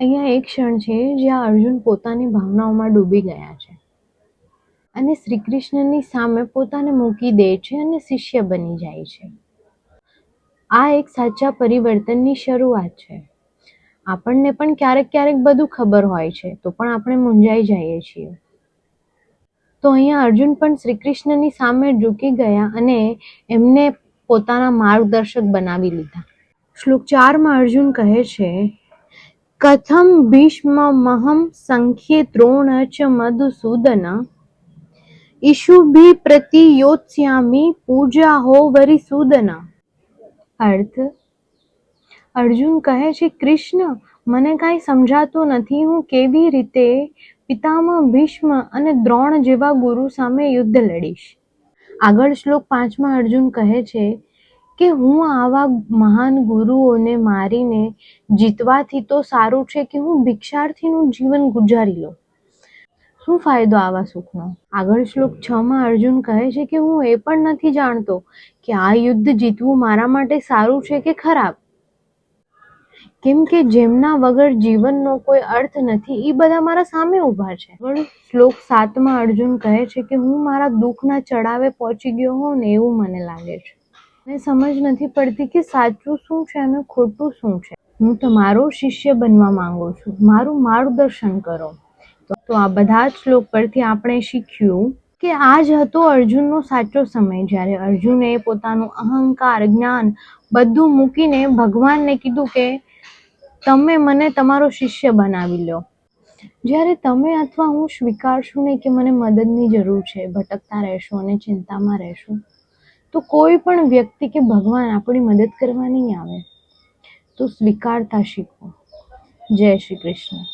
અહીંયા એક ક્ષણ છે જ્યાં અર્જુન પોતાની ભાવનાઓમાં ડૂબી ગયા છે અને શ્રી કૃષ્ણની સામે પોતાને મૂકી દે છે અને શિષ્ય બની જાય છે. આ એક સાચા પરિવર્તનની શરૂઆત છે. આપણને પણ ક્યારેક ક્યારેક બધું ખબર હોય છે તો પણ આપણે મૂંઝાઈ જઈએ છીએ. તો અહીંયા અર્જુન પણ શ્રી કૃષ્ણની સામે ઝૂકી ગયા અને એમને પોતાના માર્ગદર્શક બનાવી લીધા. શ્લોક 4 અર્જુન કહે છે, કથમ ભીષ્મમહં સંખ્યે દ્રોણ ચ મધુસૂદન ઈશુભિ પ્રતિયોત્સ્યામિ પૂજા હો વરિસૂદન. અર્થ: અર્જુન કહે છે, કૃષ્ણ, મને કાંઈ સમજાતું નથી. હું કેવી રીતે પિતામહ ભીષ્મ અને દ્રોણ જેવા ગુરુ સામે યુદ્ધ લડીશ. આગળ શ્લોક 5 અર્જુન કહે છે કે હું આવા મહાન ગુરુઓને મારીને જીતવાથી તો સારું છે કે હું ભિક્ષાર્થીનું જીવન ગુજારી લઉં. શું ફાયદો આવા સુખનો? આગળ શ્લોક 6 અર્જુન કહે છે કે હું એ પણ નથી જાણતો કે આ યુદ્ધ જીતવું મારા માટે સારું છે કે ખરાબ. કેમ કે જેમના વગર જીવનનો કોઈ અર્થ નથી એ બધા મારા સામે ઊભા છે. શ્લોક 7 અર્જુન કહે છે કે હું મારા દુઃખના ચડાવે પહોંચી ગયો હોઉં ને એવું મને લાગે છે. મને સમજ નથી પડતી કે સાચું શું છે અને ખોટું શું છે. હું તમારો શિષ્ય બનવા માંગુ છું. મારું માર્ગદર્શન કરો. તો આ બધા જ શ્લોક પરથી આપણે શીખ્યું કે આ જ હતો અર્જુનનો સાચો સમય, જ્યારે અર્જુને પોતાનું અહંકાર, જ્ઞાન બધું મૂકીને ભગવાનને કીધું કે તમે મને તમારો શિષ્ય બનાવી લો. જ્યારે તમે અથવા હું સ્વીકારશું નહીં કે મને મદદની જરૂર છે, ભટકતા રહેશું અને ચિંતામાં રહેશું, તો કોઈ પણ વ્યક્તિ કે ભગવાન આપણી મદદ કરવા નહીં આવે. તો સ્વીકારતા શીખો. જય શ્રી કૃષ્ણ.